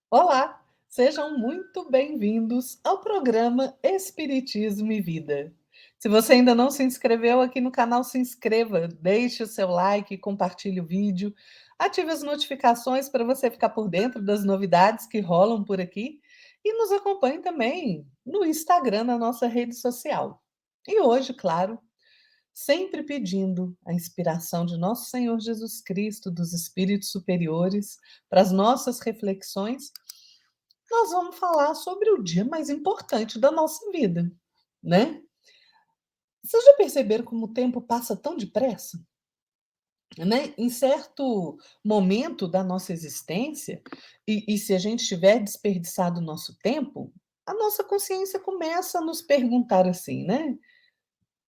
Olá, sejam muito bem-vindos ao programa Espiritismo e Vida. Se você ainda não se inscreveu aqui no canal, se inscreva, deixe o seu like, compartilhe o vídeo, ative as notificações para você ficar por dentro das novidades que rolam por aqui e nos acompanhe também no Instagram, na nossa rede social. E hoje, claro, sempre pedindo a inspiração de nosso Senhor Jesus Cristo, dos espíritos superiores, para as nossas reflexões, nós vamos falar sobre o dia mais importante da nossa vida, né? Vocês já perceberam como o tempo passa tão depressa? Né? Em certo momento da nossa existência, e se a gente tiver desperdiçado o nosso tempo, a nossa consciência começa a nos perguntar assim, né?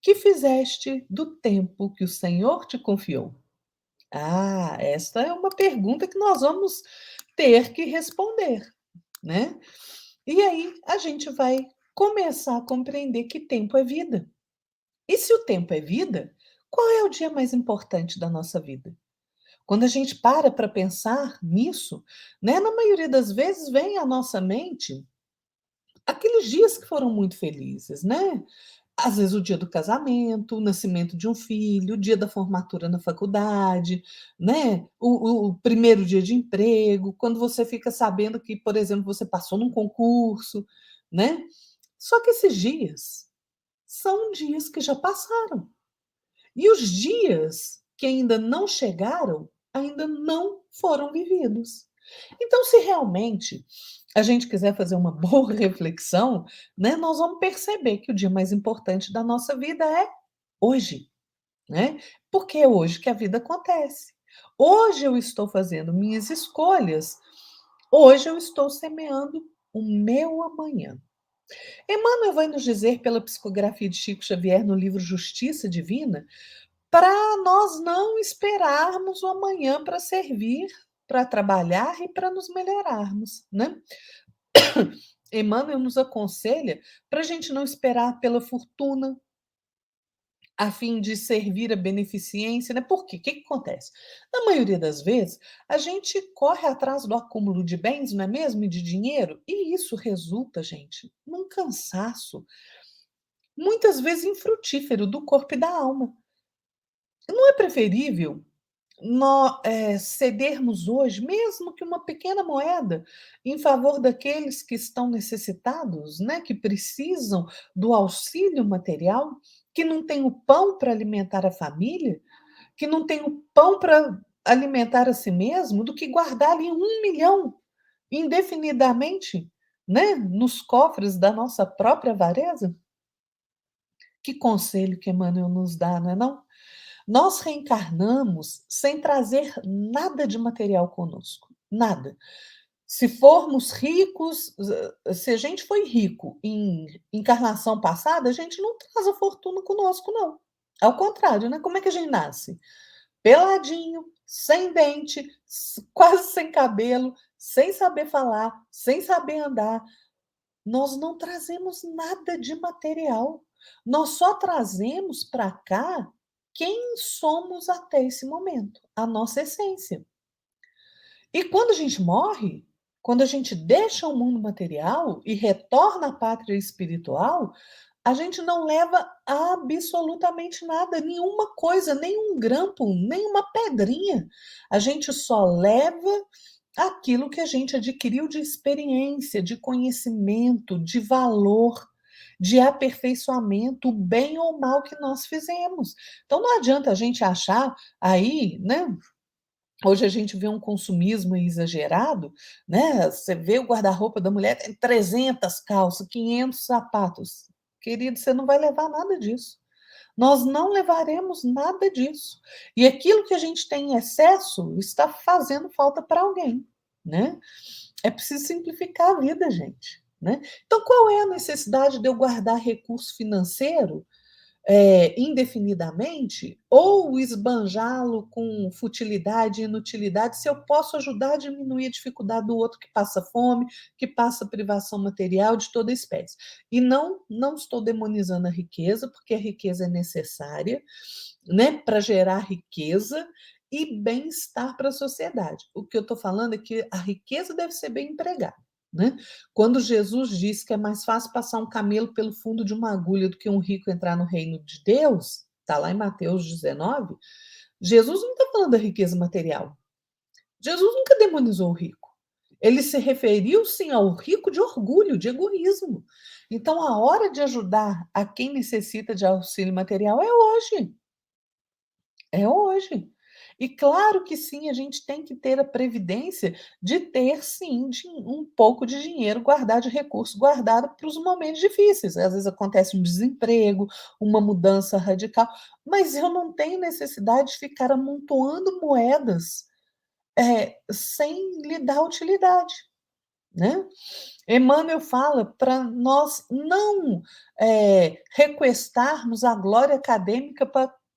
Que fizeste do tempo que o Senhor te confiou? Ah, esta é uma pergunta que nós vamos ter que responder, né? E aí a gente vai começar a compreender que tempo é vida. E se o tempo é vida, qual é o dia mais importante da nossa vida? Quando a gente para pensar nisso, né, na maioria das vezes vem à nossa mente aqueles dias que foram muito felizes, né? Às vezes o dia do casamento, o nascimento de um filho, o dia da formatura na faculdade, né? O primeiro dia de emprego, quando você fica sabendo que, por exemplo, você passou num concurso, né? Só que esses dias são dias que já passaram. E os dias que ainda não chegaram, ainda não foram vividos. Então, se realmente a gente quiser fazer uma boa reflexão, né, nós vamos perceber que o dia mais importante da nossa vida é hoje, né? Porque é hoje que a vida acontece. Hoje eu estou fazendo minhas escolhas, hoje eu estou semeando o meu amanhã. Emmanuel vai nos dizer, pela psicografia de Chico Xavier, no livro Justiça Divina, para nós não esperarmos o amanhã para servir, para trabalhar e para nos melhorarmos, né? Emmanuel nos aconselha para a gente não esperar pela fortuna, a fim de servir a beneficência, né? Por quê? O que que acontece? Na maioria das vezes, a gente corre atrás do acúmulo de bens, não é mesmo? E de dinheiro, e isso resulta, gente, num cansaço, muitas vezes infrutífero do corpo e da alma. Não é preferível cedermos hoje, mesmo que uma pequena moeda, em favor daqueles que estão necessitados, né, que precisam do auxílio material, que não têm o pão para alimentar a família, que não têm o pão para alimentar a si mesmo, do que guardar ali 1 milhão indefinidamente, né, nos cofres da nossa própria avareza? Que conselho que Emmanuel nos dá, não é não? Nós reencarnamos sem trazer nada de material conosco, nada. Se formos ricos, se a gente foi rico em encarnação passada, a gente não traz a fortuna conosco, não. Ao contrário, né? Como é que a gente nasce? Peladinho, sem dente, quase sem cabelo, sem saber falar, sem saber andar. Nós não trazemos nada de material. Nós só trazemos para cá quem somos até esse momento, a nossa essência. E quando a gente morre, quando a gente deixa o mundo material e retorna à pátria espiritual, a gente não leva absolutamente nada, nenhuma coisa, nenhum grampo, nenhuma pedrinha. A gente só leva aquilo que a gente adquiriu de experiência, de conhecimento, de valor, de aperfeiçoamento, o bem ou o mal que nós fizemos. Então não adianta a gente achar aí, né? Hoje a gente vê um consumismo exagerado, né? Você vê o guarda-roupa da mulher, tem 300 calças, 500 sapatos. Querido, você não vai levar nada disso. Nós não levaremos nada disso. E aquilo que a gente tem em excesso está fazendo falta para alguém, né? É preciso simplificar a vida, gente, né? Então, qual é a necessidade de eu guardar recurso financeiro indefinidamente, ou esbanjá-lo com futilidade e inutilidade, se eu posso ajudar a diminuir a dificuldade do outro que passa fome, que passa privação material de toda espécie. E não estou demonizando a riqueza, porque a riqueza é necessária, né, para gerar riqueza, e bem-estar para a sociedade. O que eu estou falando é que a riqueza deve ser bem empregada. Né? Quando Jesus diz que é mais fácil passar um camelo pelo fundo de uma agulha do que um rico entrar no reino de Deus, está lá em Mateus 19, Jesus não está falando da riqueza material. Jesus nunca demonizou o rico. Ele se referiu, sim, ao rico de orgulho, de egoísmo. Então, a hora de ajudar a quem necessita de auxílio material é hoje. É hoje. E claro que sim, a gente tem que ter a previdência de ter, sim, um pouco de dinheiro guardado, de recurso guardado para os momentos difíceis. Às vezes acontece um desemprego, uma mudança radical, mas eu não tenho necessidade de ficar amontoando moedas sem lhe dar utilidade, né? Emmanuel fala para nós não requestarmos a glória acadêmica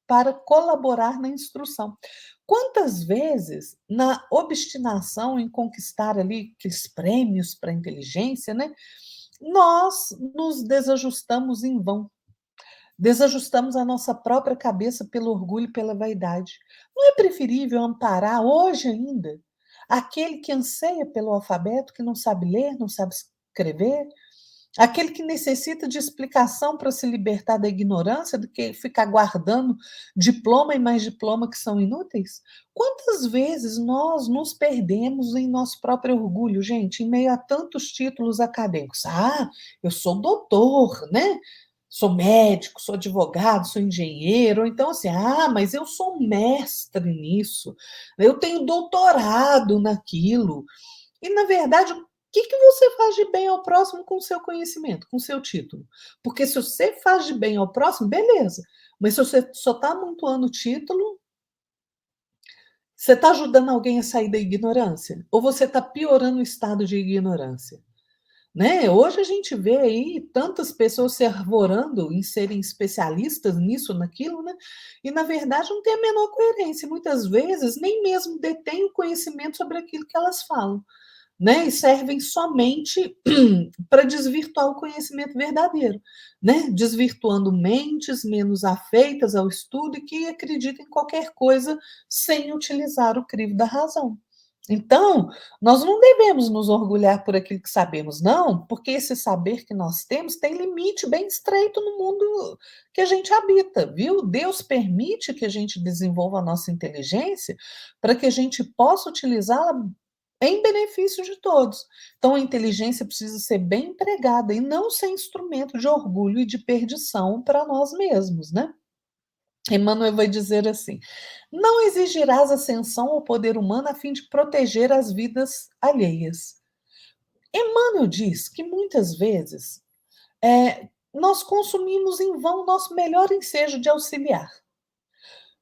para colaborar na instrução. Quantas vezes, na obstinação em conquistar ali aqueles prêmios para a inteligência, né, nós nos desajustamos em vão. Desajustamos a nossa própria cabeça pelo orgulho e pela vaidade. Não é preferível amparar hoje ainda aquele que anseia pelo alfabeto, que não sabe ler, não sabe escrever, aquele que necessita de explicação para se libertar da ignorância, do que ficar guardando diploma e mais diploma que são inúteis? Quantas vezes nós nos perdemos em nosso próprio orgulho, gente, em meio a tantos títulos acadêmicos? Ah, eu sou doutor, né? Sou médico, sou advogado, sou engenheiro, ou então assim, mas eu sou mestre nisso, eu tenho doutorado naquilo. E, na verdade, o que você faz de bem ao próximo com o seu conhecimento, com o seu título? Porque se você faz de bem ao próximo, beleza. Mas se você só está amontoando o título, você está ajudando alguém a sair da ignorância? Ou você está piorando o estado de ignorância? Né? Hoje a gente vê aí tantas pessoas se arvorando em serem especialistas nisso, naquilo, né? E na verdade não tem a menor coerência. Muitas vezes nem mesmo detêm o conhecimento sobre aquilo que elas falam, né? E servem somente para desvirtuar o conhecimento verdadeiro, né? Desvirtuando mentes menos afeitas ao estudo e que acreditam em qualquer coisa sem utilizar o crivo da razão. Então, nós não devemos nos orgulhar por aquilo que sabemos, não, porque esse saber que nós temos tem limite bem estreito no mundo que a gente habita, viu? Deus permite que a gente desenvolva a nossa inteligência para que a gente possa utilizá-la em benefício de todos. Então, a inteligência precisa ser bem empregada e não ser instrumento de orgulho e de perdição para nós mesmos, né? Emmanuel vai dizer assim: não exigirás ascensão ao poder humano a fim de proteger as vidas alheias. Emmanuel diz que muitas vezes nós consumimos em vão o nosso melhor ensejo de auxiliar,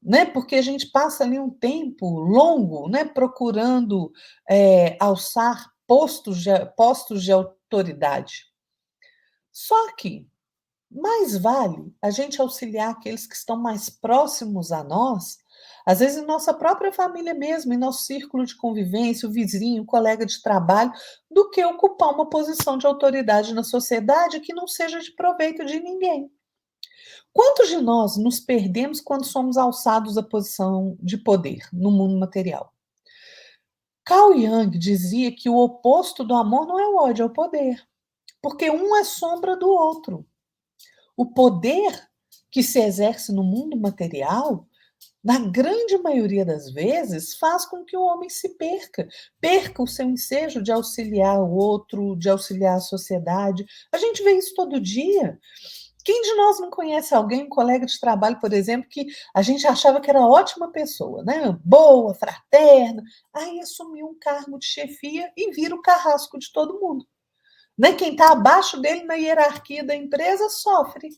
né? Porque a gente passa ali um tempo longo, né, procurando alçar postos de autoridade. Só que mais vale a gente auxiliar aqueles que estão mais próximos a nós, às vezes em nossa própria família mesmo, em nosso círculo de convivência, o vizinho, o colega de trabalho, do que ocupar uma posição de autoridade na sociedade que não seja de proveito de ninguém. Quantos de nós nos perdemos quando somos alçados à posição de poder no mundo material? Carl Jung dizia que o oposto do amor não é o ódio, é o poder, porque um é sombra do outro. O poder que se exerce no mundo material, na grande maioria das vezes, faz com que o homem se perca, perca o seu ensejo de auxiliar o outro, de auxiliar a sociedade. A gente vê isso todo dia. Quem de nós não conhece alguém, um colega de trabalho, por exemplo, que a gente achava que era ótima pessoa, né? Boa, fraterna, aí assumiu um cargo de chefia e vira o carrasco de todo mundo. Né? Quem está abaixo dele na hierarquia da empresa sofre.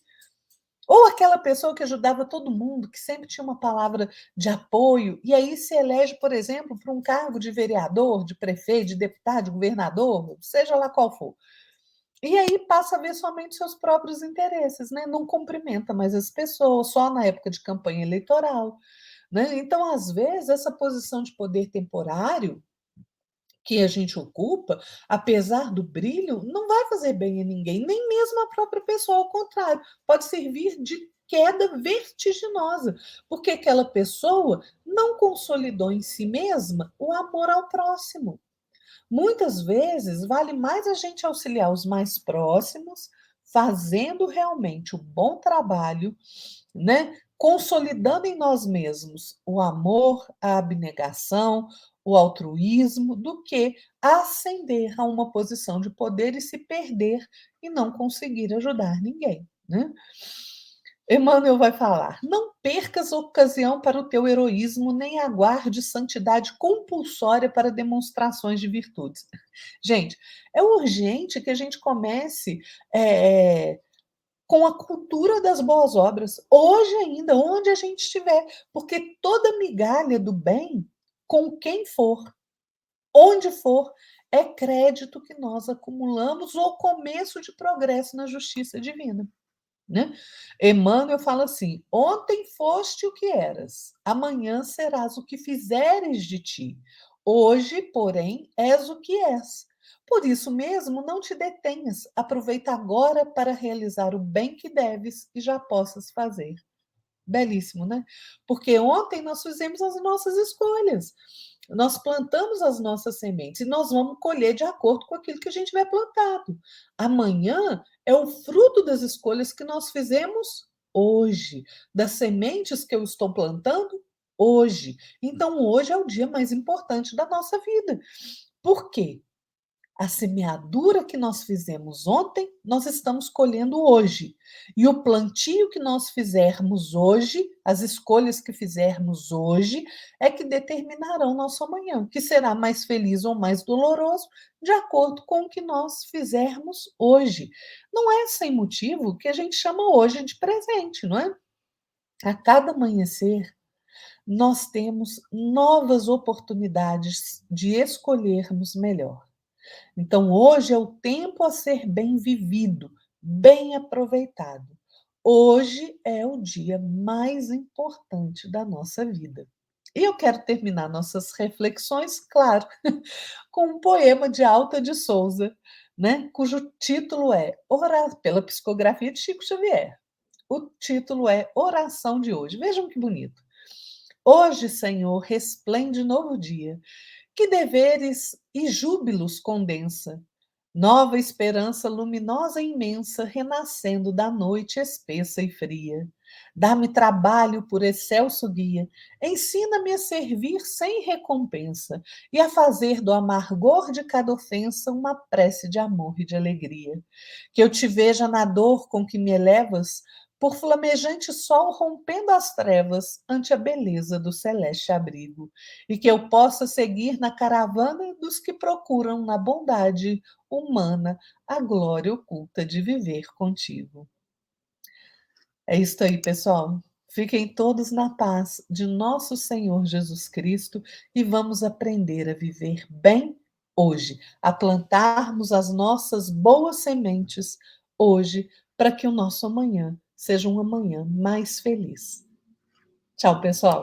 Ou aquela pessoa que ajudava todo mundo, que sempre tinha uma palavra de apoio, e aí se elege, por exemplo, para um cargo de vereador, de prefeito, de deputado, de governador, seja lá qual for. E aí passa a ver somente seus próprios interesses, né? Não cumprimenta mais as pessoas, só na época de campanha eleitoral. Né? Então, às vezes, essa posição de poder temporário que a gente ocupa, apesar do brilho, não vai fazer bem a ninguém, nem mesmo a própria pessoa, ao contrário, pode servir de queda vertiginosa, porque aquela pessoa não consolidou em si mesma o amor ao próximo. Muitas vezes vale mais a gente auxiliar os mais próximos, fazendo realmente o bom trabalho, né? Consolidando em nós mesmos o amor, a abnegação, o altruísmo, do que ascender a uma posição de poder e se perder e não conseguir ajudar ninguém, né? Emmanuel vai falar: não percas ocasião para o teu heroísmo, nem aguarde santidade compulsória para demonstrações de virtudes. Gente, é urgente que a gente comece é, com a cultura das boas obras, hoje ainda, onde a gente estiver, porque toda migalha do bem, com quem for, onde for, é crédito que nós acumulamos ou começo de progresso na justiça divina. Né? Emmanuel fala assim: ontem foste o que eras, amanhã serás o que fizeres de ti. Hoje, porém, és o que és. Por isso mesmo, não te detenhas, aproveita agora para realizar o bem que deves e já possas fazer. Belíssimo, né? Porque ontem nós fizemos as nossas escolhas. Nós plantamos as nossas sementes e nós vamos colher de acordo com aquilo que a gente tiver plantado. Amanhã é o fruto das escolhas que nós fizemos hoje, das sementes que eu estou plantando hoje. Então, hoje é o dia mais importante da nossa vida. Por quê? A semeadura que nós fizemos ontem, nós estamos colhendo hoje. E o plantio que nós fizermos hoje, as escolhas que fizermos hoje, é que determinarão nosso amanhã, que será mais feliz ou mais doloroso, de acordo com o que nós fizermos hoje. Não é sem motivo que a gente chama hoje de presente, não é? A cada amanhecer, nós temos novas oportunidades de escolhermos melhor. Então, hoje é o tempo a ser bem vivido, bem aproveitado. Hoje é o dia mais importante da nossa vida. E eu quero terminar nossas reflexões, claro, com um poema de Alta de Souza, né, cujo título é pela psicografia de Chico Xavier. O título é Oração de Hoje. Vejam que bonito. Hoje, Senhor, resplende novo dia, que deveres e júbilos condensa. Nova esperança luminosa e imensa, renascendo da noite espessa e fria. Dá-me trabalho por excelso guia, ensina-me a servir sem recompensa e a fazer do amargor de cada ofensa uma prece de amor e de alegria. Que eu te veja na dor com que me elevas, por flamejante sol rompendo as trevas ante a beleza do celeste abrigo, e que eu possa seguir na caravana dos que procuram na bondade humana a glória oculta de viver contigo. É isso aí, pessoal. Fiquem todos na paz de nosso Senhor Jesus Cristo e vamos aprender a viver bem hoje, a plantarmos as nossas boas sementes hoje, para que o nosso amanhã seja um amanhã mais feliz. Tchau, pessoal.